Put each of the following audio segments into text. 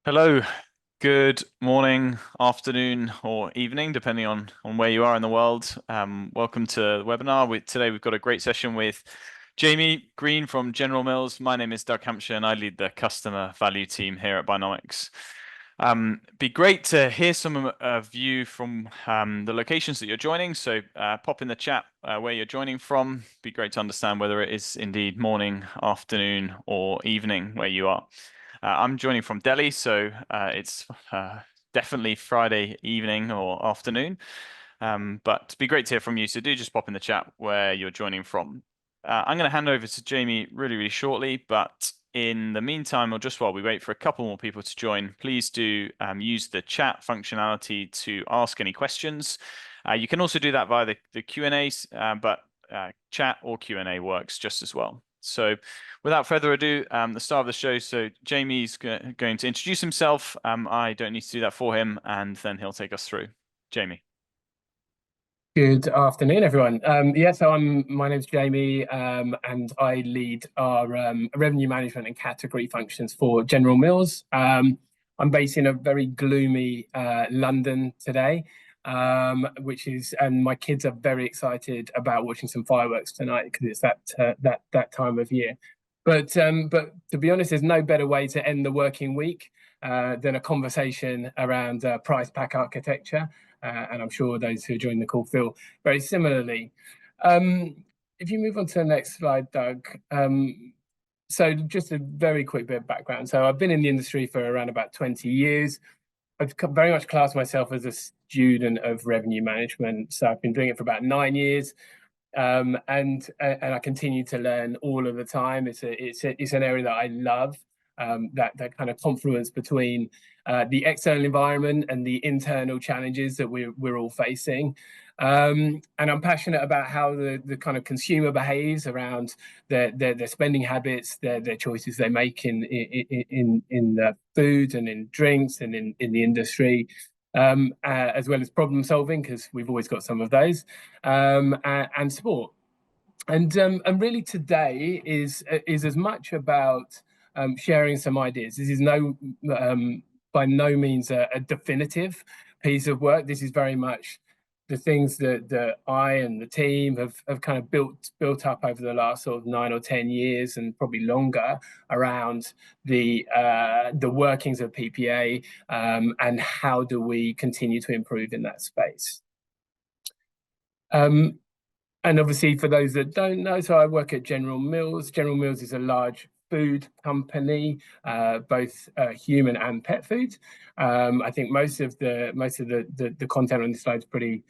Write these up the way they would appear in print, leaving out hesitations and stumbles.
Hello, good morning, afternoon, or evening, depending on where you are in the world. Welcome to the webinar. Today we've got a great session with Jamie Green from General Mills. My name is Doug Hampshire, and I lead the customer value team here at Buynomics. Be great to hear some of you from the locations that you're joining. So pop in the chat where you're joining from. Be great to understand whether it is indeed morning, afternoon, or evening where you are. I'm joining from Delhi, so it's definitely Friday evening or afternoon. But it'd be great to hear from you. So do just pop in the chat where you're joining from. I'm going to hand over to Jamie really shortly, but in the meantime, or just while we wait for a couple more people to join, please do use the chat functionality to ask any questions. You can also do that via the Q&As, but chat or Q&A works just as well. So without further ado, the start of the show. So Jamie's going to introduce himself. I don't need to do that for him, and then he'll take us through. Jamie. Good afternoon, everyone. My name's Jamie, and I lead our revenue management and category functions for General Mills. I'm based in a very gloomy London today, and my kids are very excited about watching some fireworks tonight because it's that time of year. But to be honest, there's no better way to end the working week than a conversation around price pack architecture. And I'm sure those who join the call feel very similarly. If you move on to the next slide, Doug. So just a very quick bit of background. So I've been in the industry for around about 20 years. I've very much classed myself as a student of revenue management. So I've been doing it for about 9 years. And I continue to learn all of the time. It's an area that I love. That kind of confluence between the external environment and the internal challenges that we're all facing. And I'm passionate about how the kind of consumer behaves around their spending habits, their choices they make in the food and in drinks and in the industry. As well as problem solving, because we've always got some of those, and sport. And really today is as much about sharing some ideas. This is by no means a definitive piece of work. This is very much the things that I and the team have kind of built up over the last sort of 9 or 10 years, and probably longer, around the workings of PPA, and how do we continue to improve in that space. And obviously, for those that don't know, so I work at General Mills. General Mills is a large food company, both human and pet food. I think most of the content on this slide is pretty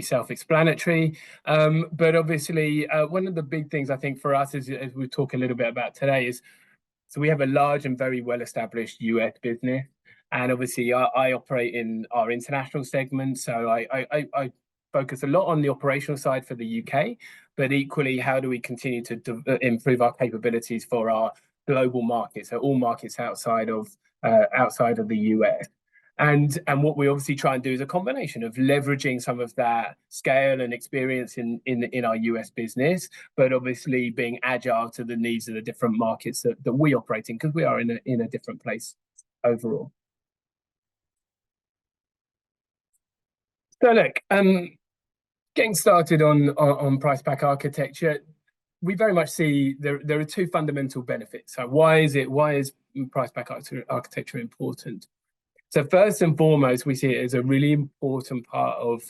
self-explanatory. But obviously, one of the big things I think for us, as we talk a little bit about today, is so we have a large and very well-established US business. And obviously, I operate in our international segment, so I focus a lot on the operational side for the UK, but equally, how do we continue to improve our capabilities for our global markets, so all markets outside of the US. And what we obviously try and do is a combination of leveraging some of that scale and experience in our US business, but obviously being agile to the needs of the different markets that we operate in, because we are in a different place overall. So look, getting started on price pack architecture, we very much see there are two fundamental benefits. So why is price pack architecture important? So first and foremost, we see it as a really important part of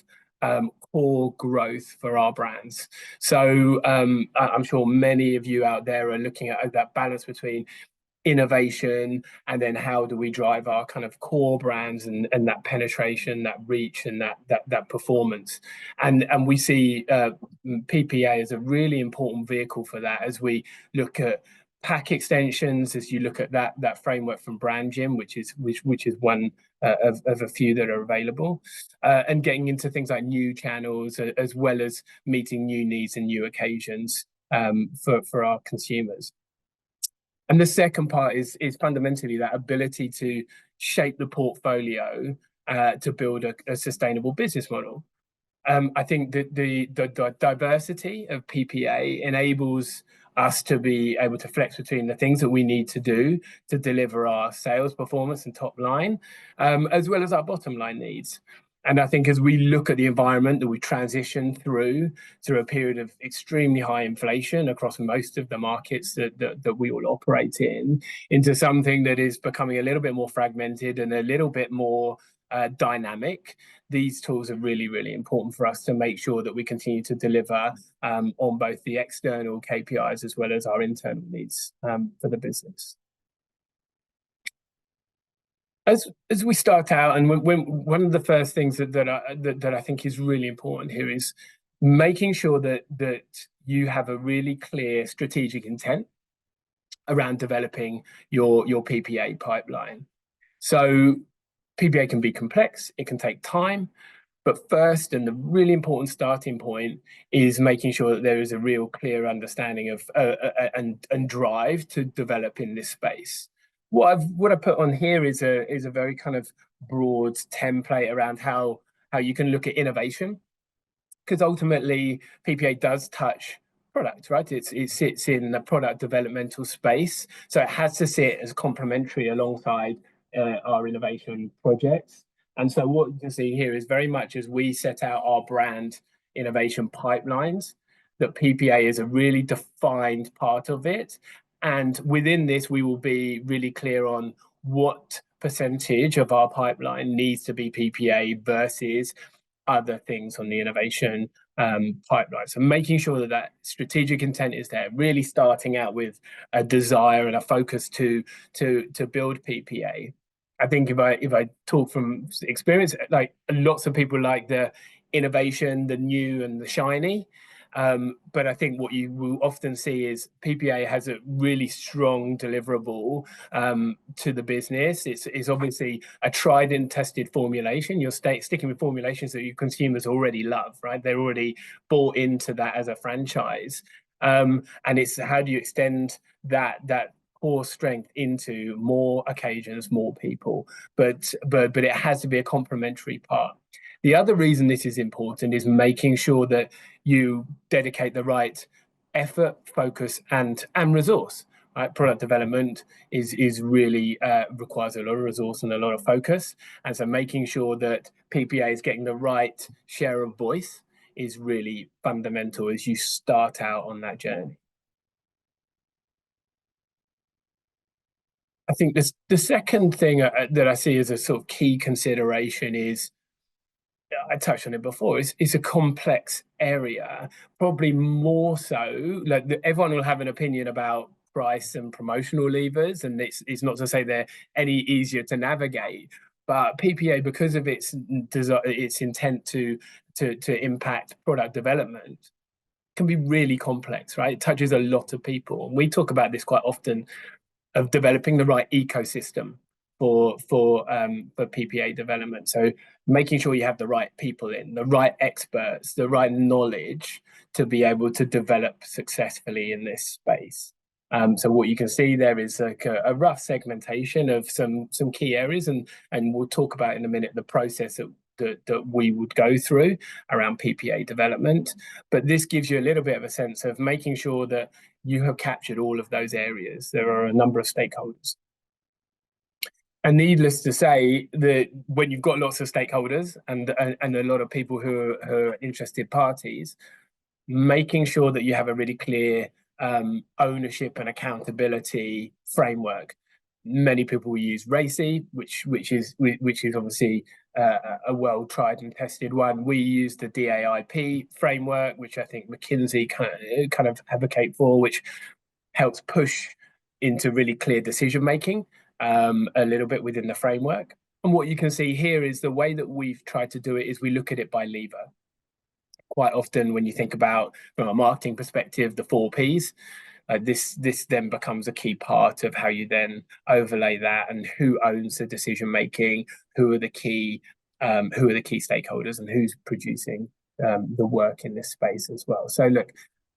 core growth for our brands. So I'm sure many of you out there are looking at that balance between innovation and then how do we drive our kind of core brands and that penetration, that reach, and that performance. And we see PPA as a really important vehicle for that, as we look at pack extensions, as you look at that framework from Brand Gym, which is one of a few that are available, and getting into things like new channels, as well as meeting new needs and new occasions for our consumers. And the second part is fundamentally that ability to shape the portfolio to build a sustainable business model. I think that the diversity of PPA enables us to be able to flex between the things that we need to do to deliver our sales performance and top line, as well as our bottom line needs. And I think as we look at the environment that we transition through a period of extremely high inflation across most of the markets that we all operate in, into something that is becoming a little bit more fragmented and a little bit more dynamic, these tools are really, really important for us to make sure that we continue to deliver on both the external KPIs as well as our internal needs for the business. As we start out, and when one of the first things that I think is really important here is making sure that you have a really clear strategic intent around developing your PPA pipeline. So PPA can be complex, it can take time, but first, and the really important starting point, is making sure that there is a real clear understanding of and drive to develop in this space. What I put on here is a very kind of broad template around how you can look at innovation, because ultimately PPA does touch product, right? It sits in the product developmental space, so it has to sit as complementary alongside our innovation projects. And so what you can see here is very much as we set out our brand innovation pipelines, that PPA is a really defined part of it. And within this, we will be really clear on what percentage of our pipeline needs to be PPA versus other things on the innovation pipeline. So making sure that that strategic intent is there, really starting out with a desire and a focus to build PPA. I think if I talk from experience, like lots of people like the innovation, the new and the shiny. But I think what you will often see is PPA has a really strong deliverable to the business. It's obviously a tried and tested formulation. You're sticking with formulations that your consumers already love, right? They're already bought into that as a franchise. And it's how do you extend that core strength into more occasions, more people, but it has to be a complementary part. The other reason this is important is making sure that you dedicate the right effort, focus, and resource. Right? Product development is really requires a lot of resource and a lot of focus, and so making sure that PPA is getting the right share of voice is really fundamental as you start out on that journey. I think the second thing that I see as a sort of key consideration is, I touched on it before, it's a complex area, probably more so, like everyone will have an opinion about price and promotional levers, and it's not to say they're any easier to navigate, but PPA, because of its intent to impact product development, can be really complex, right? It touches a lot of people. And we talk about this quite often, of developing the right ecosystem for PPA development. So making sure you have the right people in, the right experts, the right knowledge to be able to develop successfully in this space. So what you can see there is like a rough segmentation of some key areas, and we'll talk about in a minute the process that we would go through around PPA development. But this gives you a little bit of a sense of making sure that you have captured all of those areas. There are a number of stakeholders. And needless to say, that when you've got lots of stakeholders and a lot of people who are interested parties, making sure that you have a really clear ownership and accountability framework. Many people will use RACI, which is obviously a well tried and tested one. We use the DAIP framework, which I think McKinsey kind of advocate for, which helps push into really clear decision making a little bit within the framework. And what you can see here is the way that we've tried to do it is we look at it by lever. Quite often when you think about, from a marketing perspective, the 4 Ps, this then becomes a key part of how you then overlay that, and who owns the decision making, who are the key stakeholders, and who's producing the work in this space as well. So look,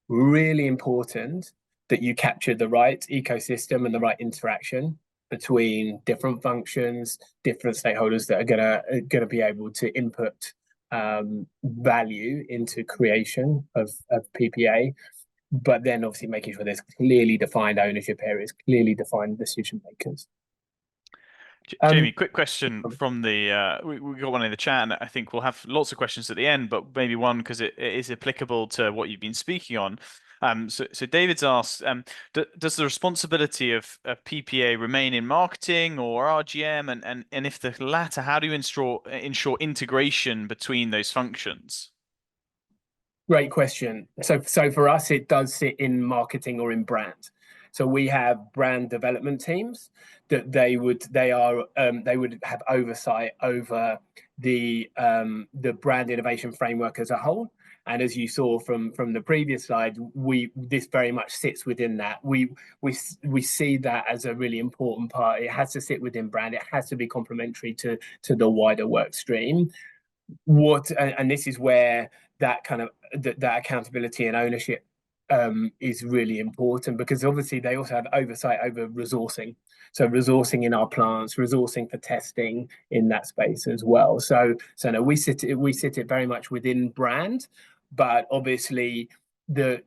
really important that you capture the right ecosystem and the right interaction between different functions, different stakeholders that are gonna be able to input value into creation of PPA. but then obviously making sure there's clearly defined ownership areas, clearly defined decision makers. Jamie, quick question from the we got one in the chat, and I think we'll have lots of questions at the end, but maybe one because it is applicable to what you've been speaking on. So David's asked, does the responsibility of PPA remain in marketing or RGM, and if the latter, how do you ensure integration between those functions? Great question. So for us, it does sit in marketing or in brand. So we have brand development teams that they would have oversight over the brand innovation framework as a whole. And as you saw from the previous slide, this very much sits within that. We see that as a really important part. It has to sit within brand. It has to be complementary to the wider work stream. And this is where that kind of that accountability and ownership is really important, because obviously they also have oversight over resourcing. So resourcing in our plants, resourcing for testing in that space as well. So no, we sit it very much within brand, but obviously the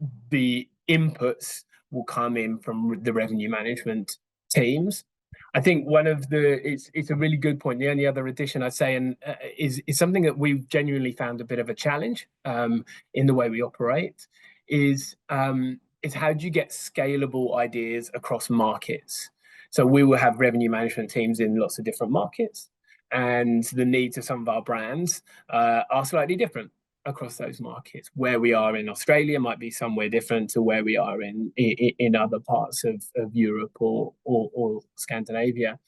inputs will come in from the revenue management teams. I think it's a really good point. The only other addition I'd say, and is something that we've genuinely found a bit of a challenge in the way we operate, is how do you get scalable ideas across markets? So we will have revenue management teams in lots of different markets, and the needs of some of our brands are slightly different across those markets. Where we are in Australia might be somewhere different to where we are in other parts of Europe or Scandinavia,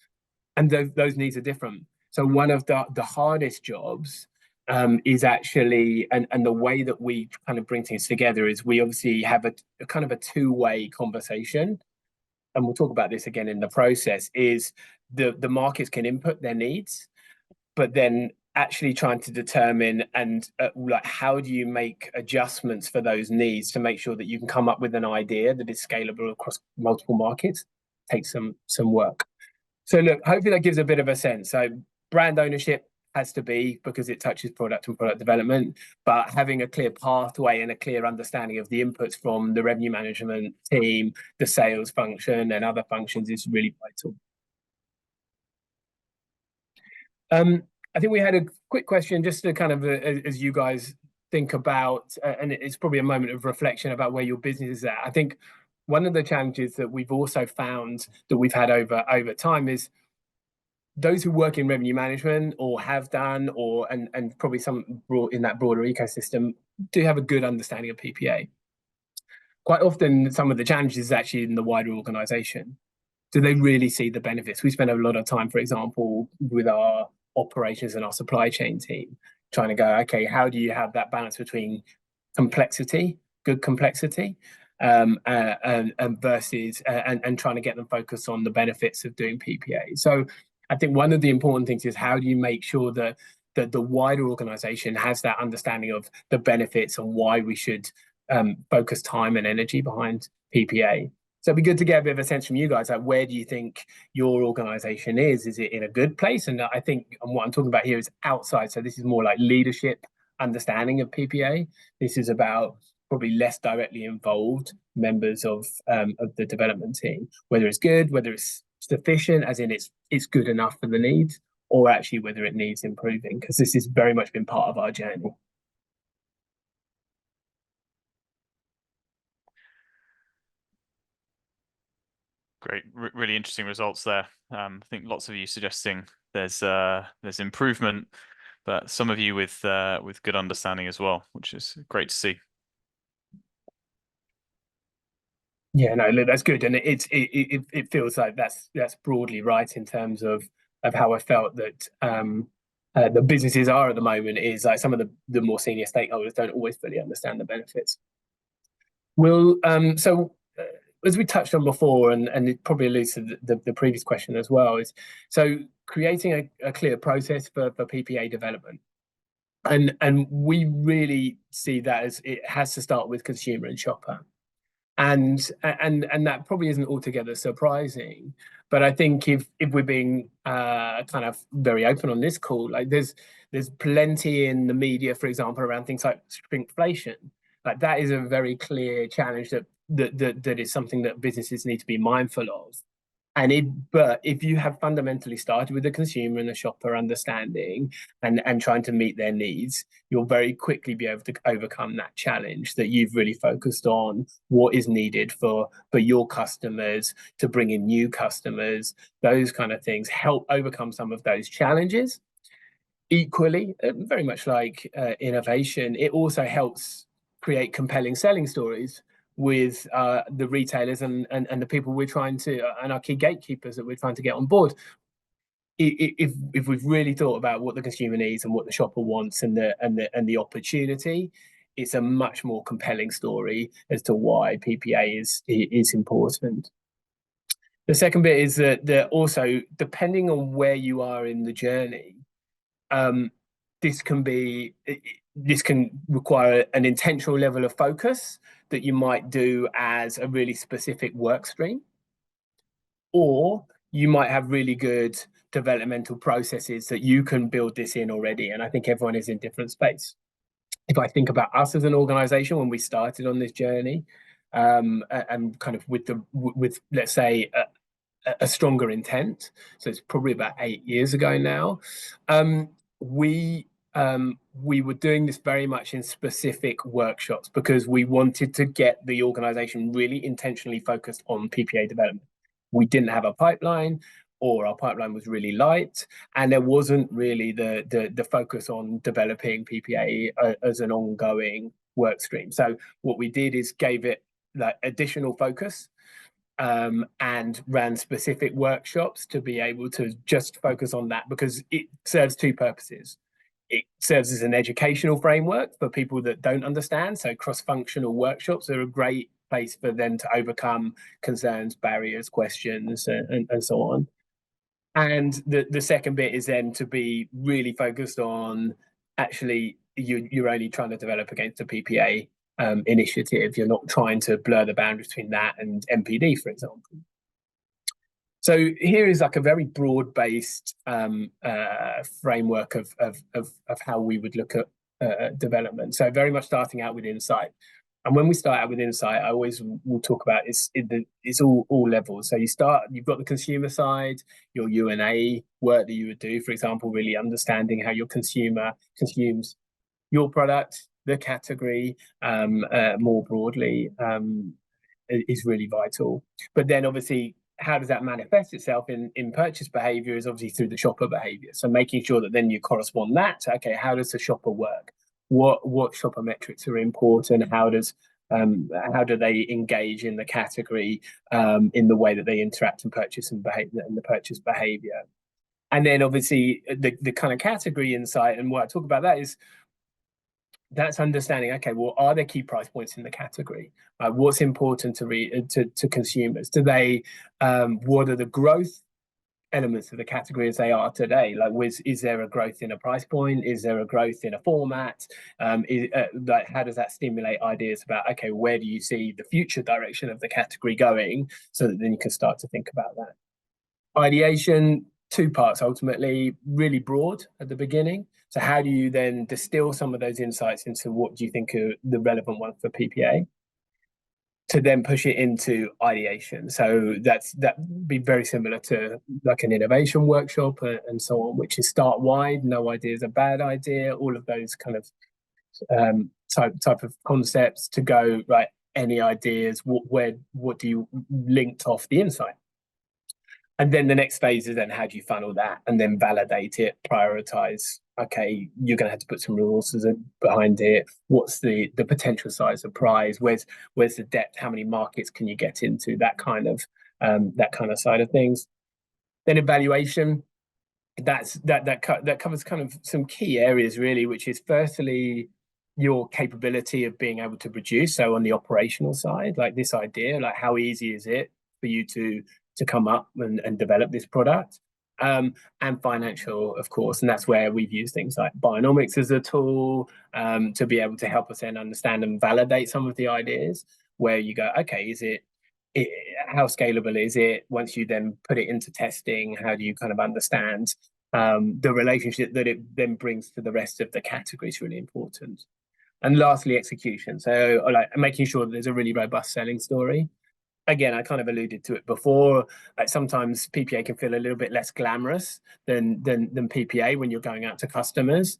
and those needs are different. So one of the hardest jobs is actually, and the way that we kind of bring things together is we obviously have a kind of a two-way conversation, and we'll talk about this again in the process. Is the markets can input their needs, but then actually trying to determine and like how do you make adjustments for those needs to make sure that you can come up with an idea that is scalable across multiple markets takes some work. So look, hopefully that gives a bit of a sense. So brand ownership has to be, because it touches product and product development, but having a clear pathway and a clear understanding of the inputs from the revenue management team, the sales function and other functions is really vital. I think we had a quick question just to kind of, as you guys think about, and it's probably a moment of reflection about where your business is at. I think one of the challenges that we've also found that we've had over time is those who work in revenue management or have done, and probably some in that broader ecosystem, do have a good understanding of PPA. Quite often, some of the challenges is actually in the wider organization. Do they really see the benefits? We spend a lot of time, for example, with our operations and our supply chain team, trying to go, okay, how do you have that balance between complexity, good complexity, and versus and trying to get them focused on the benefits of doing PPA. So I think one of the important things is how do you make sure that the wider organization has that understanding of the benefits and why we should focus time and energy behind PPA. So it'd be good to get a bit of a sense from you guys, like where do you think your organization is? Is it in a good place? And I think what I'm talking about here is outside. So this is more like leadership understanding of PPA. This is about probably less directly involved members of the development team, whether it's good, whether it's sufficient, as in it's good enough for the needs, or actually whether it needs improving, because this has very much been part of our journey. Great, really interesting results there. I think lots of you suggesting there's improvement, but some of you with good understanding as well, which is great to see. Yeah, no, that's good, and it feels like that's broadly right in terms of how I felt that the businesses are at the moment. Is like some of the more senior stakeholders don't always fully understand the benefits. So as we touched on before, and it probably alludes to the previous question as well, is so creating a clear process for PPA development. And we really see that as it has to start with consumer and shopper. And that probably isn't altogether surprising. But I think if we're being kind of very open on this call, like there's plenty in the media, for example, around things like shrinkflation. Like that is a very clear challenge that is something that businesses need to be mindful of. But if you have fundamentally started with the consumer and the shopper understanding and trying to meet their needs, you'll very quickly be able to overcome that challenge that you've really focused on what is needed for your customers, to bring in new customers. Those kind of things help overcome some of those challenges. Equally, very much like innovation, it also helps create compelling selling stories with the retailers and the people we're trying to, and our key gatekeepers that we're trying to get on board. If we've really thought about what the consumer needs and what the shopper wants and the opportunity, it's a much more compelling story as to why PPA is important. The second bit is that also, depending on where you are in the journey, this can require an intentional level of focus that you might do as a really specific work stream, or you might have really good developmental processes that you can build this in already. And I think everyone is in different space. If I think about us as an organization when we started on this journey, and kind of with let's say a stronger intent, so it's probably about 8 years ago now, we were doing this very much in specific workshops because we wanted to get the organization really intentionally focused on PPA development. We didn't have a pipeline, or our pipeline was really light, and there wasn't really the focus on developing PPA as an ongoing work stream. So what we did is gave it like additional focus, and ran specific workshops to be able to just focus on that, because it serves two purposes. It serves as an educational framework for people that don't understand. So cross-functional workshops are a great place for them to overcome concerns, barriers, questions, and so on. And the second bit is then to be really focused on actually you're only trying to develop against a PPA initiative. You're not trying to blur the boundaries between that and MPD, for example. So here is like a very broad-based framework of how we would look at development. So very much starting out with insight. And when we start out with insight, I always will talk about it's all levels. So you've got the consumer side, your U&A work that you would do, for example, really understanding how your consumer consumes your product, the category, more broadly, is really vital. But then obviously, how does that manifest itself in purchase behavior is obviously through the shopper behavior. So making sure that then you correspond that to, okay, how does the shopper work? What shopper metrics are important? How do they engage in the category, in the way that they interact and purchase and behave, and the purchase behavior? And then obviously the kind of category insight, and what I talk about that is that's understanding, okay, well, are there key price points in the category? What's important to consumers? What are the growth elements of the category as they are today? Like, is there a growth in a price point? Is there a growth in a format? Like, how does that stimulate ideas about, okay, where do you see the future direction of the category going? So that then you can start to think about that. Ideation, two parts ultimately, really broad at the beginning. So how do you then distill some of those insights into what do you think are the relevant ones for PPA, to then push it into ideation? So that'd be very similar to like an innovation workshop and so on, which is start wide, no idea is a bad idea, all of those kind of type of concepts, to go, right, any ideas, what do you link off the insight? And then the next phase is then how do you funnel that and then validate it, prioritize. Okay, you're going to have to put some resources behind it. What's the potential size of prize? Where's the depth? How many markets can you get into? That kind of side of things. Then evaluation. That covers kind of some key areas really, which is firstly your capability of being able to produce. So on the operational side, like this idea, like how easy is it for you to come up and develop this product, and financial, of course, and that's where we've used things like Buynomics as a tool, to be able to help us then understand and validate some of the ideas, where you go, okay, how scalable is it? Once you then put it into testing, how do you kind of understand the relationship that it then brings to the rest of the category is really important. And lastly, execution. So like making sure that there's a really robust selling story. Again, I kind of alluded to it before. Like sometimes PPA can feel a little bit less glamorous than PPA when you're going out to customers,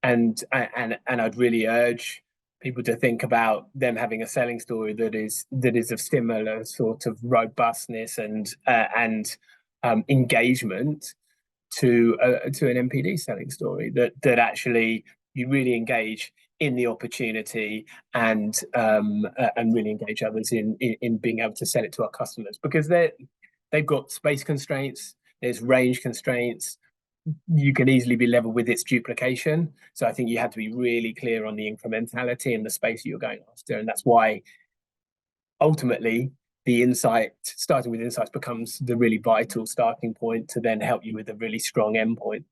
and I'd really urge people to think about them having a selling story that is of similar sort of robustness and engagement to an MPD selling story that actually you really engage in the opportunity and really engage others in being able to sell it to our customers, because they've got space constraints, there's range constraints, you can easily be level with its duplication. So I think you have to be really clear on the incrementality and the space you're going after, and that's why ultimately the insight, starting with insights, becomes the really vital starting point to then help you with a really strong endpoint.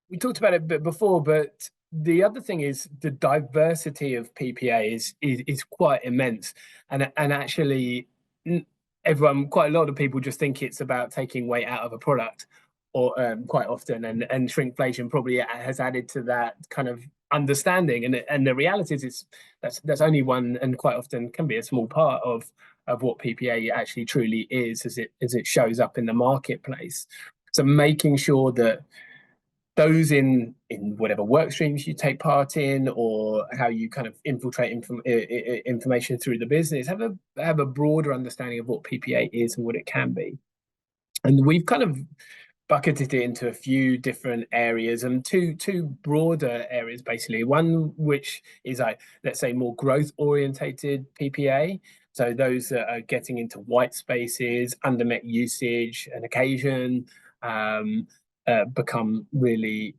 We talked about it a bit before, but the other thing is the diversity of PPA is quite immense, and actually quite a lot of people just think it's about taking weight out of a product, or quite often, and shrinkflation probably has added to that kind of understanding. And the reality is that's only one, and quite often can be a small part of what PPA actually truly is as it shows up in the marketplace. So making sure that those in whatever work streams you take part in, or how you kind of infiltrate information through the business, have a broader understanding of what PPA is and what it can be. And we've kind of bucketed it into a few different areas, and two broader areas basically. One which is like, let's say, more growth orientated PPA. So those that are getting into white spaces, undermet usage and occasion, become really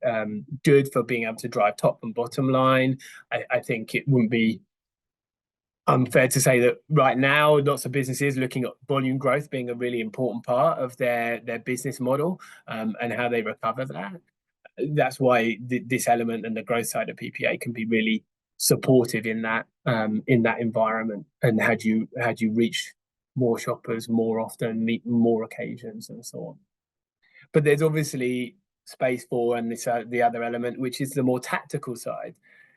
good for being able to drive top and bottom line. I think it wouldn't be unfair to say that right now lots of businesses looking at volume growth being a really important part of their business model, and how they recover that. That's why this element and the growth side of PPA can be really supportive in that environment. And how do you reach more shoppers more often, meet more occasions, and so on. But there's obviously space for, and the other element, which is the more tactical side.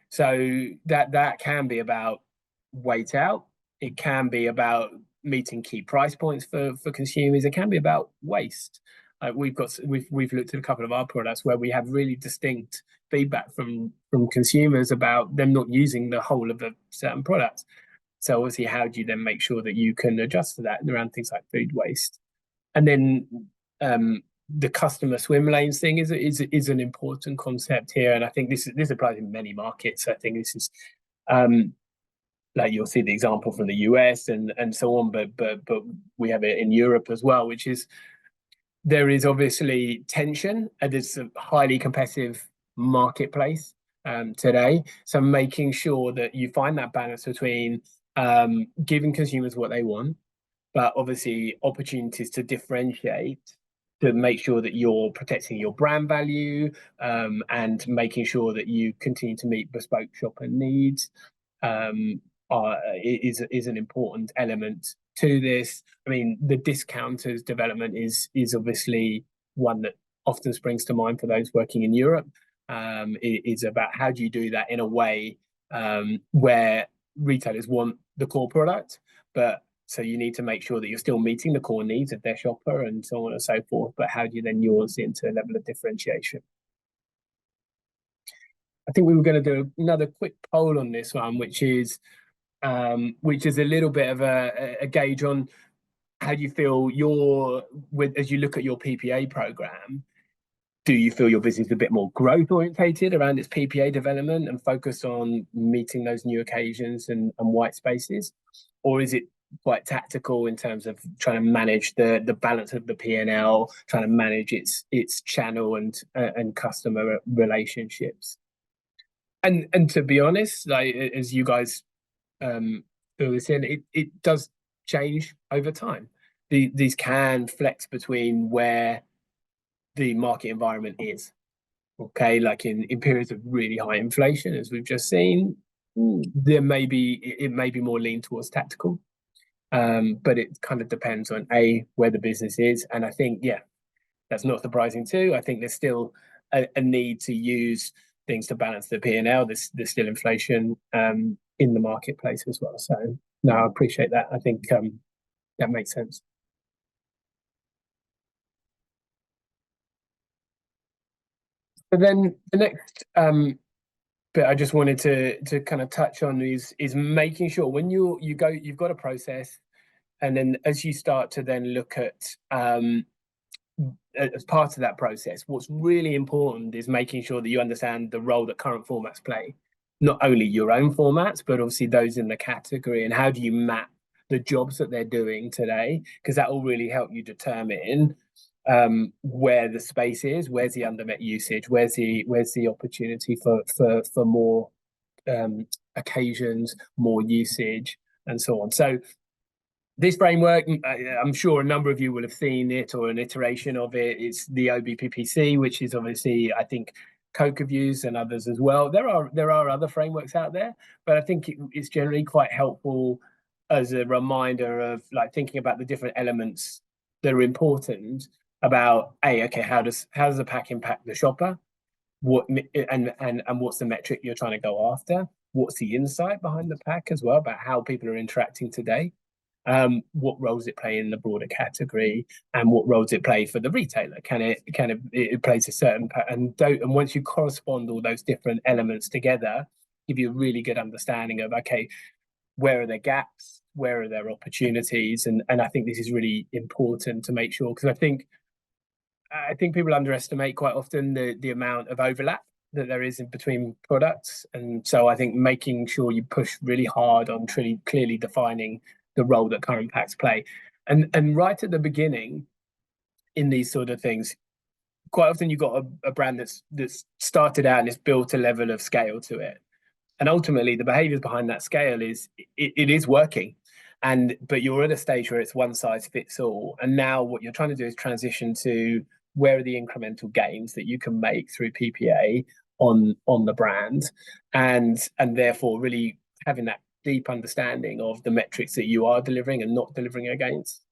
So that can be about weight out. It can be about meeting key price points for consumers. It can be about waste. We've looked at a couple of our products where we have really distinct feedback from consumers about them not using the whole of a certain product. So obviously, how do you then make sure that you can adjust to that around things like food waste? And then the customer swim lanes thing is an important concept here, and I think this applies in many markets. I think this is like you'll see the example from the US and so on, but we have it in Europe as well, which is there is obviously tension, and it's a highly competitive marketplace today. So making sure that you find that balance between giving consumers what they want, but obviously opportunities to differentiate, to make sure that you're protecting your brand value, and making sure that you continue to meet bespoke shopper needs, is an important element to this. I mean, the discounters development is obviously one that often springs to mind for those working in Europe. It is about how do you do that in a way where retailers want the core product, but so you need to make sure that you're still meeting the core needs of their shopper and so on and so forth. But how do you then nuance it into a level of differentiation? I think we were going to do another quick poll on this one, which is a little bit of a gauge on how do you feel as you look at your PPA program. Do you feel your business is a bit more growth orientated around its PPA development and focused on meeting those new occasions and white spaces, or is it quite tactical in terms of trying to manage the balance of the P&L, trying to manage its channel and customer relationships? And to be honest, like as you guys fill this in, it does change over time. These can flex between where the market environment is. Okay, like in periods of really high inflation, as we've just seen, it may be more lean towards tactical. But it kind of depends on where the business is, and I think That's not surprising too. I think there's still a need to use things to balance the P&L. There's still inflation in the marketplace as well. So no, I appreciate that. I think that makes sense. But then the next bit I just wanted to kind of touch on is making sure when you've got a process, and then as you start to then look at as part of that process, what's really important is making sure that you understand the role that current formats play, not only your own formats, but obviously those in the category, and how do you map the jobs that they're doing today, because that will really help you determine where the space is, where's the undermet usage, where's the opportunity for more occasions, more usage, and so on. So this framework, I'm sure a number of you will have seen it or an iteration of it. It's the OBPPC, which is obviously, I think, Coke have used and others as well. There are other frameworks out there, but I think it's generally quite helpful as a reminder of like thinking about the different elements that are important about okay, how does the pack impact the shopper? What and what's the metric you're trying to go after? What's the insight behind the pack as well about how people are interacting today? What roles it play in the broader category, and what roles it play for the retailer? Can it plays a certain and once you correspond all those different elements together, give you a really good understanding of okay, where are their gaps, where are their opportunities, and I think this is really important to make sure, because I think people underestimate quite often the amount of overlap that there is in between products, and so I think making sure you push really hard on clearly defining the role that current packs play. And right at the beginning in these sort of things, quite often you've got a brand that's started out and it's built a level of scale to it. And ultimately the behaviors behind that scale is it is working. But you're at a stage where it's one size fits all. And now what you're trying to do is transition to where are the incremental gains that you can make through PPA on the brand, and therefore really having that deep understanding of the metrics that you are delivering and not delivering against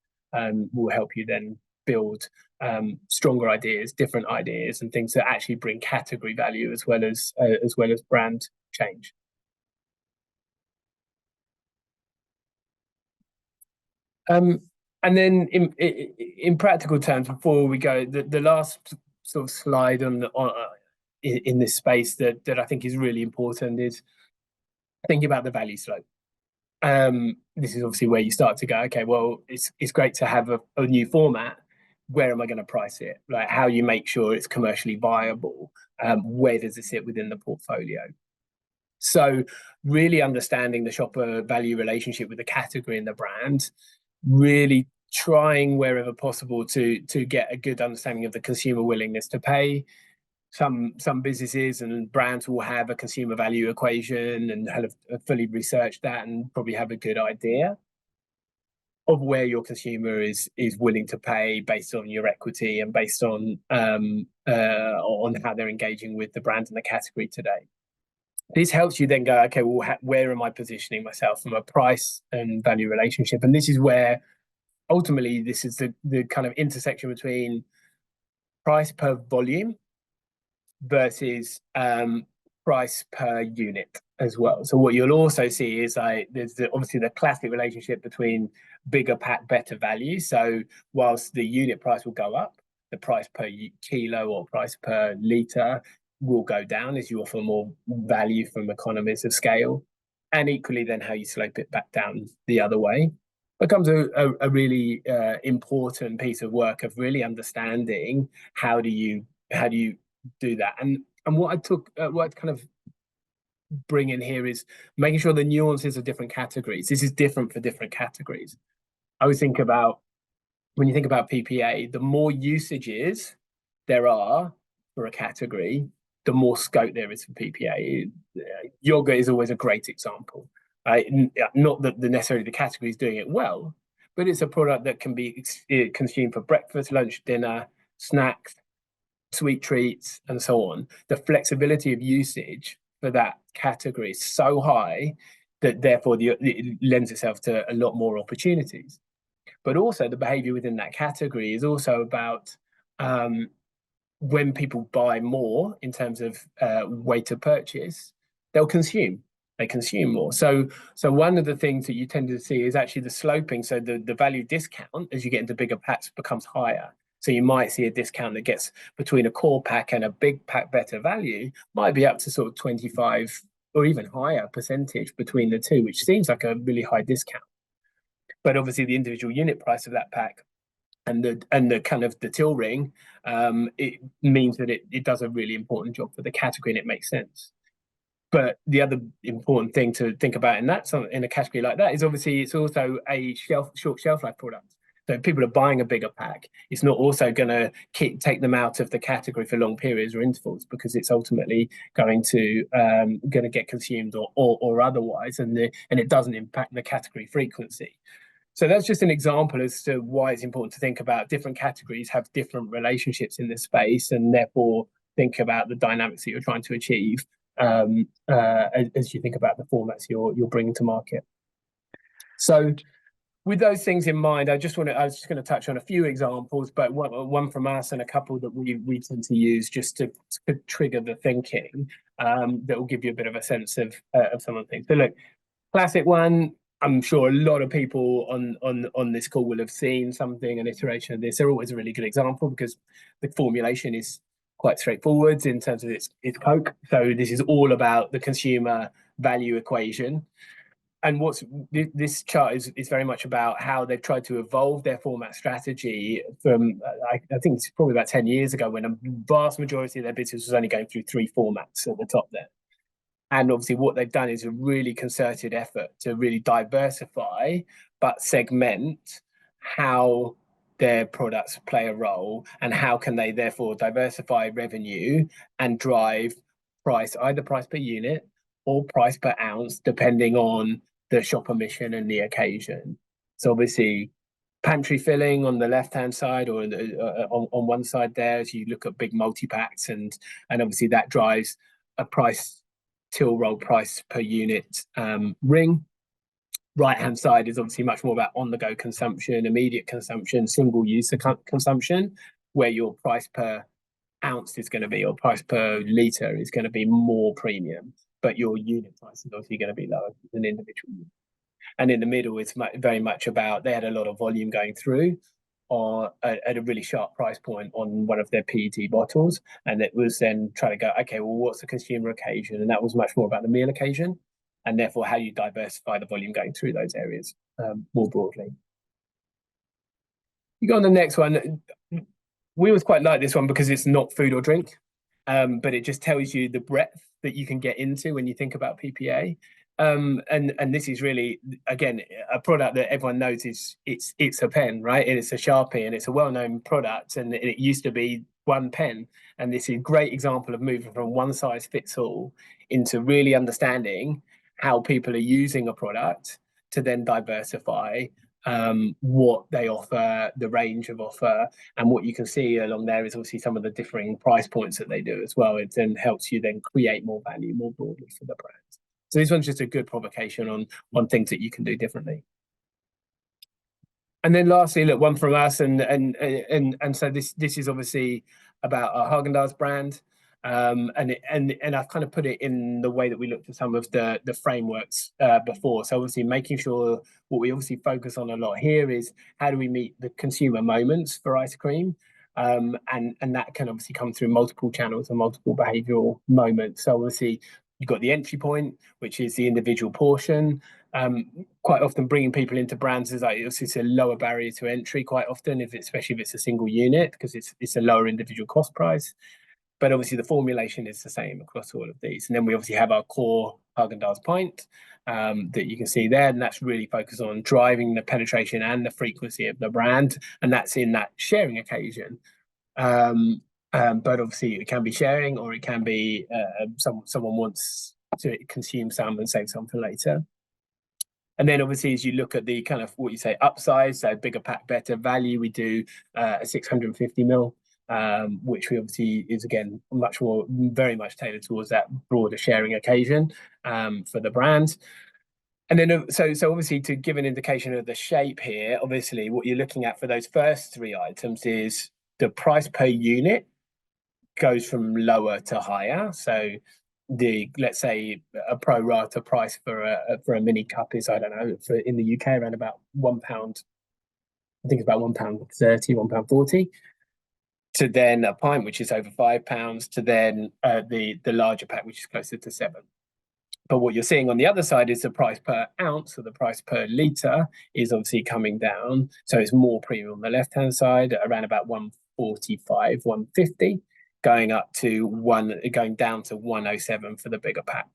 will help you then build stronger ideas, different ideas, and things that actually bring category value as well as brand change. And then in practical terms, before we go, the last sort of slide in this space that I think is really important is thinking about the value slope. This is obviously where you start to go, okay, well, it's great to have a new format. Where am I going to price it? Like, how you make sure it's commercially viable? Where does it sit within the portfolio? So really understanding the shopper value relationship with the category and the brand, really trying wherever possible to get a good understanding of the consumer willingness to pay. Some businesses and brands will have a consumer value equation and have fully researched that and probably have a good idea of where your consumer is willing to pay based on your equity and based on how they're engaging with the brand and the category today. This helps you then go, okay, well, where am I positioning myself from a price and value relationship? And this is where ultimately this is the kind of intersection between price per volume versus price per unit as well. So what you'll also see is there's obviously the classic relationship between bigger pack, better value. So whilst the unit price will go up, the price per kilo or price per litre will go down as you offer more value from economies of scale. And equally then how you slope it back down the other way becomes a really important piece of work of really understanding how do you do that. And what I kind of bring in here is making sure the nuances of different categories. This is different for different categories. I always think about, when you think about PPA, the more usages there are for a category, the more scope there is for PPA. Yogurt is always a great example. Not that necessarily the category is doing it well, but it's a product that can be consumed for breakfast, lunch, dinner, snacks, sweet treats, and so on. The flexibility of usage for that category is so high that therefore it lends itself to a lot more opportunities. But also the behavior within that category is also about when people buy more in terms of weight of purchase, they'll consume. They consume more. So one of the things that you tend to see is actually the sloping. So the value discount as you get into bigger packs becomes higher. So you might see a discount that gets between a core pack and a big pack better value, might be up to sort of 25 or even higher percentage between the two, which seems like a really high discount. But obviously the individual unit price of that pack and the kind of the till ring, it means that it does a really important job for the category and it makes sense. But the other important thing to think about in a category like that is obviously it's also a short shelf life product. So if people are buying a bigger pack, it's not also going to take them out of the category for long periods or intervals, because it's ultimately going to get consumed or otherwise, and it doesn't impact the category frequency. So that's just an example as to why it's important to think about different categories have different relationships in this space, and therefore think about the dynamics that you're trying to achieve as you think about the formats you're bringing to market. So with those things in mind, I was just going to touch on a few examples, but one from us and a couple that we tend to use just to trigger the thinking that will give you a bit of a sense of some of the things. So look, classic one. I'm sure a lot of people on this call will have seen something, an iteration of this. They're always a really good example because the formulation is quite straightforward in terms of it's Coke. So this is all about the consumer value equation. And this chart is very much about how they've tried to evolve their format strategy from, I think it's probably about 10 years ago, when a vast majority of their business was only going through 3 formats at the top there. And obviously what they've done is a really concerted effort to really diversify, but segment how their products play a role and how can they therefore diversify revenue and drive price, either price per unit or price per ounce, depending on the shopper mission and the occasion. So obviously pantry filling on the left-hand side, or on one side there, as you look at big multi-packs, and obviously that drives a price till roll price per unit ring. Right hand side is obviously much more about on the go consumption, immediate consumption, single use consumption, where your price per ounce is going to be, or price per litre is going to be more premium, but your unit price is obviously going to be lower than individual unit. And in the middle, it's very much about, they had a lot of volume going through at a really sharp price point on one of their PET bottles, and it was then trying to go, okay, well, what's the consumer occasion? And that was much more about the meal occasion, and therefore how you diversify the volume going through those areas more broadly. You go on the next one. We always quite like this one because it's not food or drink, but it just tells you the breadth that you can get into when you think about PPA. And this is really, again, a product that everyone knows it's a pen, right? And it's a Sharpie, and it's a well-known product, and it used to be one pen. And this is a great example of moving from one size fits all into really understanding how people are using a product to then diversify what they offer, the range of offer. And what you can see along there is obviously some of the differing price points that they do as well. It then helps you then create more value more broadly for the brand. So this one's just a good provocation on things that you can do differently. And then lastly, look, one from us, and so this is obviously about our Haagen-Dazs brand, and I've kind of put it in the way that we looked at some of the frameworks before. So obviously making sure what we obviously focus on a lot here is how do we meet the consumer moments for ice cream, and that can obviously come through multiple channels and multiple behavioural moments. So obviously you've got the entry point, which is the individual portion. Quite often bringing people into brands is like it's a lower barrier to entry quite often, especially if it's a single unit, because it's a lower individual cost price. But obviously the formulation is the same across all of these. And then we obviously have our core Haagen-Dazs pint that you can see there, and that's really focused on driving the penetration and the frequency of the brand, and that's in that sharing occasion. But obviously it can be sharing, or it can be someone wants to consume some and save some for later. And then obviously as you look at the kind of what you say upsize, so bigger pack, better value, we do a 650 ml, which we obviously is again very much tailored towards that broader sharing occasion for the brand. And then so obviously to give an indication of the shape here, obviously what you're looking at for those first 3 items is the price per unit goes from lower to higher. So let's say a pro rata price for a mini cup is, I don't know, for in the UK around about £1. I think it's about £1.30, £1.40. To then a pint, which is over £5, to then the larger pack, which is closer to £7. But what you're seeing on the other side is the price per ounce, or the price per litre, is obviously coming down. So it's more premium on the left-hand side, around about 145, 150, going down to 107 for the bigger pack.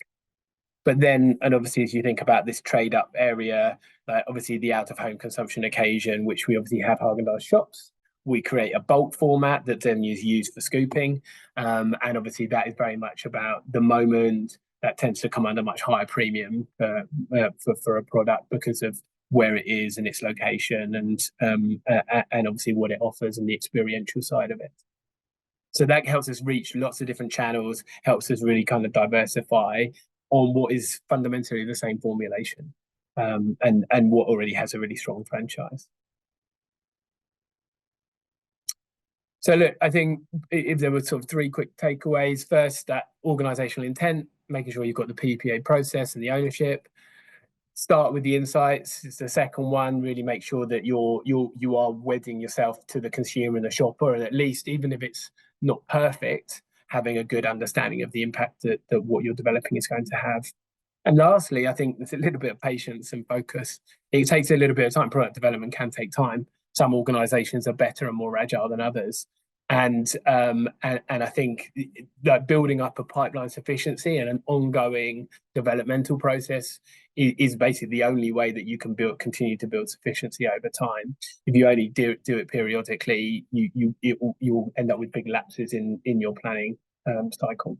But then, and obviously, as you think about this trade-up area, obviously the out-of-home consumption occasion, which we obviously have Haagen-Dazs shops, we create a bulk format that then is used for scooping. And obviously that is very much about the moment. That tends to come under much higher premium for a product because of where it is and its location, and obviously what it offers and the experiential side of it. So that helps us reach lots of different channels, helps us really kind of diversify on what is fundamentally the same formulation, and what already has a really strong franchise. So look, I think if there were sort of three quick takeaways: first, that organizational intent, making sure you've got the PPA process and the ownership. Start with the insights. It's the second one. Really make sure that you are wedding yourself to the consumer and the shopper, and at least, even if it's not perfect, having a good understanding of the impact that what you're developing is going to have. And lastly, I think there's a little bit of patience and focus. It takes a little bit of time. Product development can take time. Some organizations are better and more agile than others. And I think that building up a pipeline sufficiency and an ongoing developmental process is basically the only way that you can continue to build sufficiency over time. If you only do it periodically, you'll end up with big lapses in your planning cycle.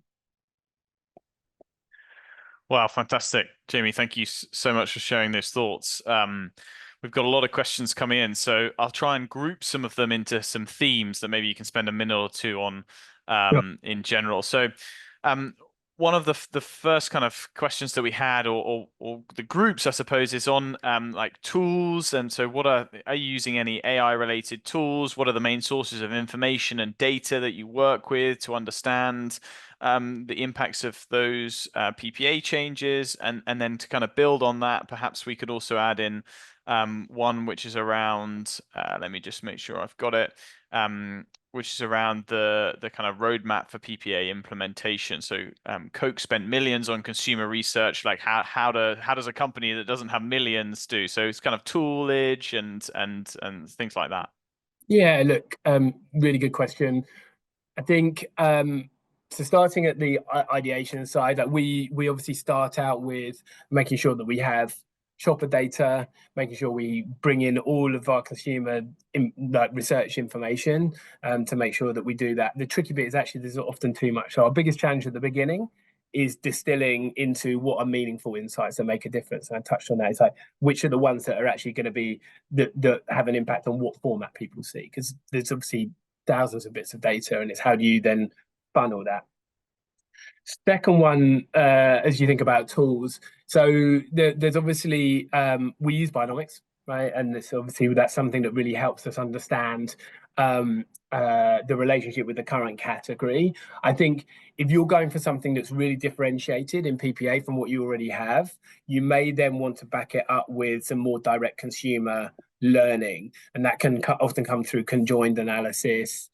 Wow, fantastic. Jamie, thank you so much for sharing those thoughts. We've got a lot of questions coming in, so I'll try and group some of them into some themes that maybe you can spend a minute or two on in general. So one of the first kind of questions that we had, or the groups, I suppose, is on like tools. And so are you using any AI related tools? What are the main sources of information and data that you work with to understand the impacts of those PPA changes? And then to kind of build on that, perhaps we could also add in one which is around, let me just make sure I've got it, which is around the kind of roadmap for PPA implementation. So Coke spent millions on consumer research. Like how does a company that doesn't have millions do? So it's kind of toolage and things like that. Yeah, look, really good question. I think so starting at the ideation side, that we obviously start out with making sure that we have shopper data, making sure we bring in all of our consumer research information to make sure that we do that. The tricky bit is actually there's often too much. So our biggest challenge at the beginning is distilling into what are meaningful insights that make a difference. And I touched on that. It's like, which are the ones that are actually going to be that have an impact on what format people see? Because there's obviously thousands of bits of data, and it's how do you then funnel that. Second one, as you think about tools, so there's obviously we use Buynomics, right? And it's obviously that's something that really helps us understand the relationship with the current category. I think if you're going for something that's really differentiated in PPA from what you already have, you may then want to back it up with some more direct consumer learning, and that can often come through conjoined analysis.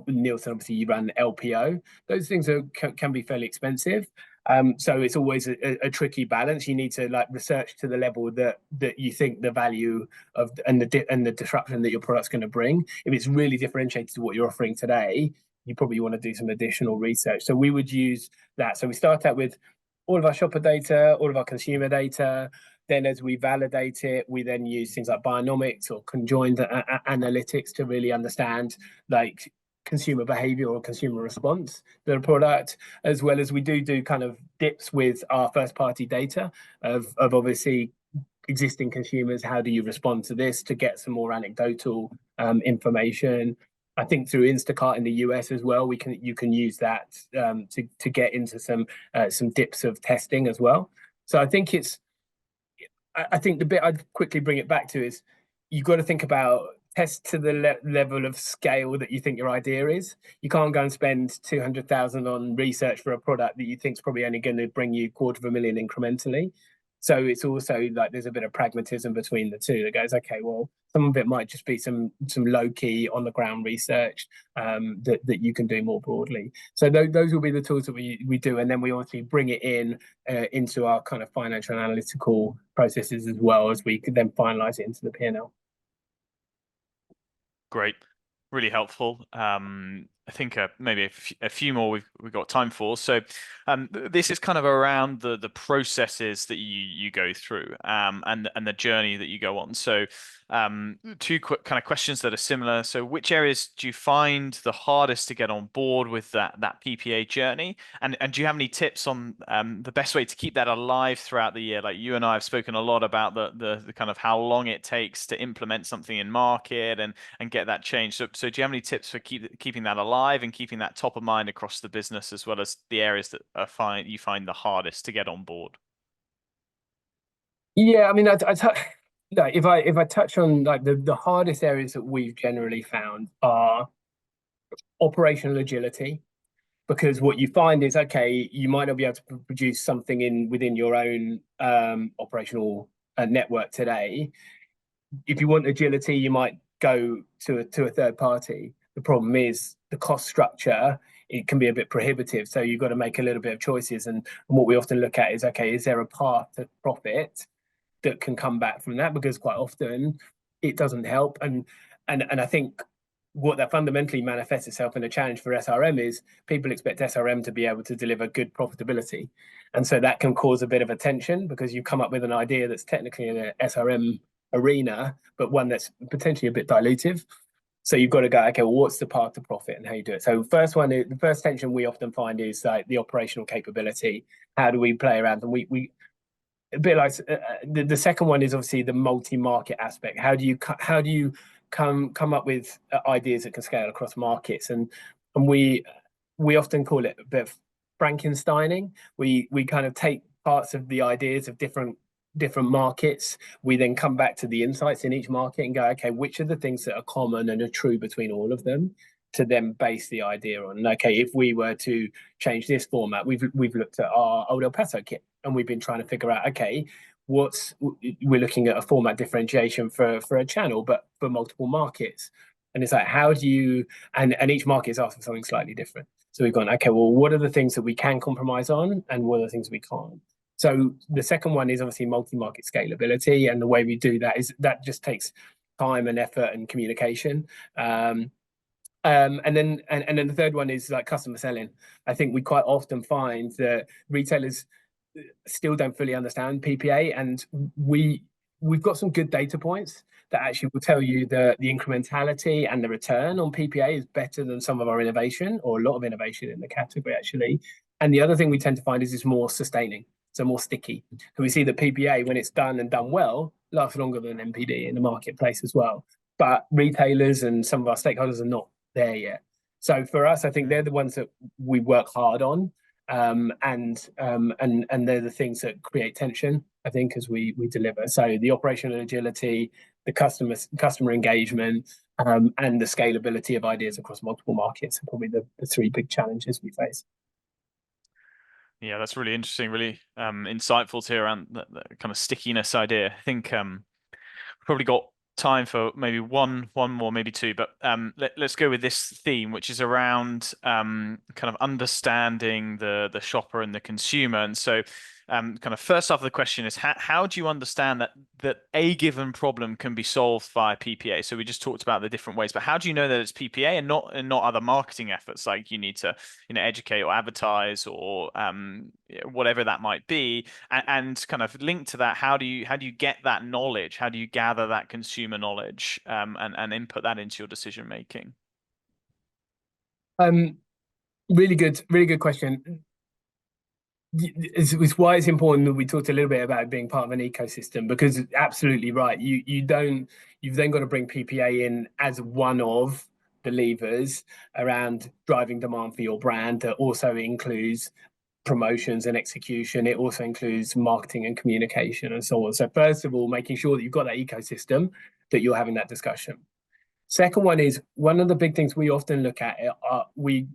Nielsen, obviously, you run LPO. Those things can be fairly expensive. So it's always a tricky balance. You need to research to the level that you think the value of and the disruption that your product's going to bring. If it's really differentiated to what you're offering today, you probably want to do some additional research. So we would use that. So we start out with all of our shopper data, all of our consumer data. Then as we validate it, we then use things like Buynomics or conjoined analytics to really understand consumer behavior or consumer response to the product, as well as we do kind of dips with our first party data of obviously existing consumers. How do you respond to this to get some more anecdotal information? I think through Instacart in the US as well, you can use that to get into some dips of testing as well. So I think the bit I'd quickly bring it back to is you've got to think about test to the level of scale that you think your idea is. You can't go and spend 200,000 on research for a product that you think is probably only going to bring you $250,000 incrementally. So it's also like there's a bit of pragmatism between the two that goes, okay, well, some of it might just be some low key on the ground research that you can do more broadly. So those will be the tools that we do, and then we obviously bring it in into our kind of financial analytical processes as well as we could then finalize it into the P&L. Great, really helpful. I think maybe a few more we've got time for. So this is kind of around the processes that you go through and the journey that you go on. So two quick kind of questions that are similar. So which areas do you find the hardest to get on board with that PPA journey? And do you have any tips on the best way to keep that alive throughout the year? Like you and I have spoken a lot about the kind of how long it takes to implement something in market and get that change. So do you have any tips for keeping that alive and keeping that top of mind across the business, as well as the areas that you find the hardest to get on board? Yeah, I mean, if I touch on like the hardest areas that we've generally found are operational agility, because what you find is, okay, you might not be able to produce something within your own operational network today. If you want agility, you might go to a third party. The problem is the cost structure, it can be a bit prohibitive. So you've got to make a little bit of choices. And what we often look at is, okay, is there a path to profit that can come back from that? Because quite often it doesn't help. And I think what that fundamentally manifests itself in a challenge for SRM is people expect SRM to be able to deliver good profitability. And so that can cause a bit of a tension because you come up with an idea that's technically in an SRM arena, but one that's potentially a bit dilutive. So you've got to go, okay, well, what's the path to profit and how you do it? So the first tension we often find is like the operational capability. How do we play around? And we a bit like the second one is obviously the multi-market aspect. How do you come up with ideas that can scale across markets? And we often call it a bit of Frankensteining. We kind of take parts of the ideas of different markets. We then come back to the insights in each market and go, okay, which are the things that are common and are true between all of them, to then base the idea on. Okay, if we were to change this format, we've looked at our old El Paso kit and we've been trying to figure out, okay, we're looking at a format differentiation for a channel, but for multiple markets. And it's like, how do you, and each market is asking something slightly different. So we've gone, okay, well, what are the things that we can compromise on and what are the things we can't? So the second one is obviously multi-market scalability. And the way we do that is that just takes time and effort and communication. And then the third one is like customer selling. I think we quite often find that retailers still don't fully understand PPA, and we've got some good data points that actually will tell you the incrementality and the return on PPA is better than some of our innovation, or a lot of innovation in the category actually. And the other thing we tend to find is it's more sustaining, so more sticky. So we see that PPA, when it's done and done well, lasts longer than NPD in the marketplace as well. But retailers and some of our stakeholders are not there yet. So for us, I think they're the ones that we work hard on, and they're the things that create tension, I think, as we deliver. So the operational agility, the customer engagement, and the scalability of ideas across multiple markets are probably the three big challenges we face. Yeah, that's really interesting, really insightful to hear around the kind of stickiness idea. I think probably got time for maybe one more, maybe two, but let's go with this theme, which is around kind of understanding the shopper and the consumer. And so kind of first off, the question is how do you understand that a given problem can be solved via PPA? So we just talked about the different ways, but how do you know that it's PPA and not other marketing efforts, like you need to educate or advertise or whatever that might be, and kind of linked to that, how do you get that knowledge? How do you gather that consumer knowledge and input that into your decision making? Really good question. It's why it's important that we talked a little bit about being part of an ecosystem, because absolutely right. You've then got to bring PPA in as one of the levers around driving demand for your brand. That also includes promotions and execution. It also includes marketing and communication and so on. So first of all, making sure that you've got that ecosystem, that you're having that discussion. Second one is one of the big things we often look at we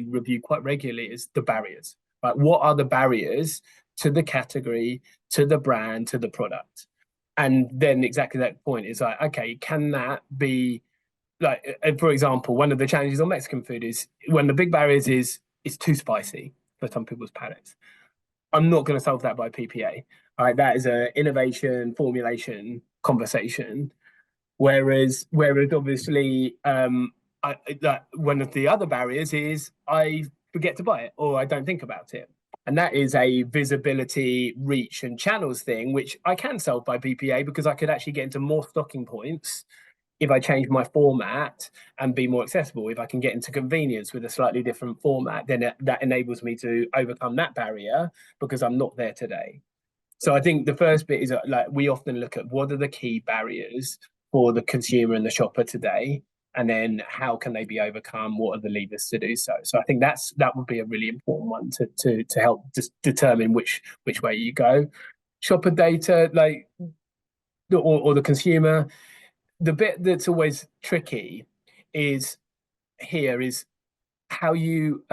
review quite regularly is the barriers. Like what are the barriers to the category, to the brand, to the product? And then exactly that point is like, okay, can that be like, for example, one of the challenges on Mexican food is one of the big barriers is it's too spicy for some people's palates. I'm not going to solve that by PPA. All right, that is an innovation formulation conversation. Whereas obviously, that one of the other barriers is I forget to buy it or I don't think about it. And that is a visibility, reach, and channels thing, which I can solve by PPA because I could actually get into more stocking points if I change my format and be more accessible. If I can get into convenience with a slightly different format, then that enables me to overcome that barrier because I'm not there today. So I think the first bit is like we often look at what are the key barriers for the consumer and the shopper today, and then how can they be overcome? What are the levers to do so? So I think that would be a really important one to help just determine which way you go. Shopper data, like or the consumer. The bit that's always tricky is here is how you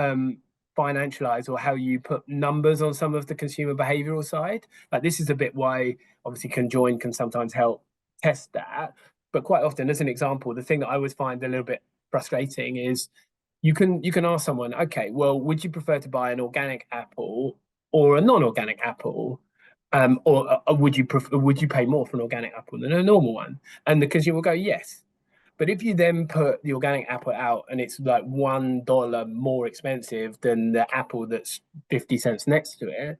financialize or how you put numbers on some of the consumer behavioral side. Like this is a bit why obviously conjoin can sometimes help test that. But quite often, as an example, the thing that I always find a little bit frustrating is you can ask someone, okay, well, would you prefer to buy an organic apple or a non-organic apple? Or would you pay more for an organic apple than a normal one? And the consumer will go, yes. But if you then put the organic apple out and it's like $1 more expensive than the apple that's 50 cents next to it,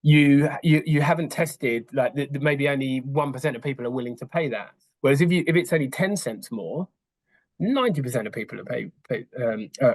you haven't tested like maybe only 1% of people are willing to pay that. Whereas if it's only 10 cents more, 90% of people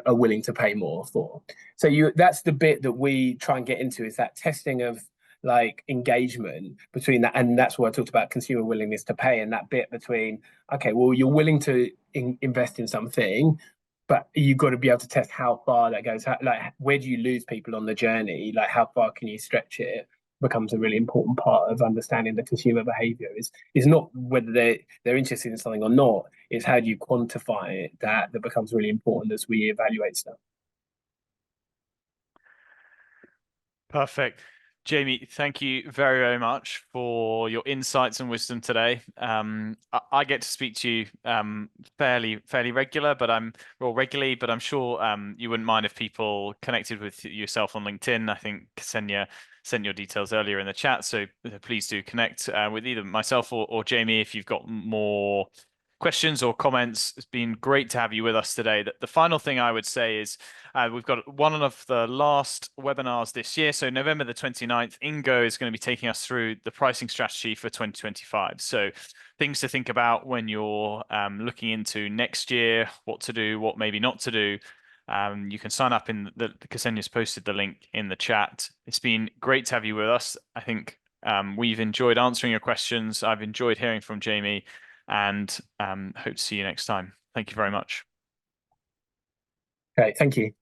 are willing to pay more for. So that's the bit that we try and get into is that testing of like engagement between that, and that's what I talked about consumer willingness to pay, and that bit between okay, well, you're willing to invest in something, but you've got to be able to test how far that goes. Like, where do you lose people on the journey? Like, how far can you stretch it? Becomes a really important part of understanding the consumer behavior is not whether they're interested in something or not, it's how do you quantify it that becomes really important as we evaluate stuff. Perfect. Jamie, thank you very, very much for your insights and wisdom today. I get to speak to you fairly regular, regularly, but I'm sure you wouldn't mind if people connected with yourself on LinkedIn. I think Ksenia sent your details earlier in the chat, so please do connect with either myself or Jamie if you've got more questions or comments. It's been great to have you with us today. The final thing I would say is we've got one of the last webinars this year. So November the 29th, Ingo is going to be taking us through the pricing strategy for 2025. So things to think about when you're looking into next year, what to do, what maybe not to do. You can sign up in Ksenia's posted the link in the chat. It's been great to have you with us. I think we've enjoyed answering your questions. I've enjoyed hearing from Jamie, and hope to see you next time. Thank you very much. Okay, thank you.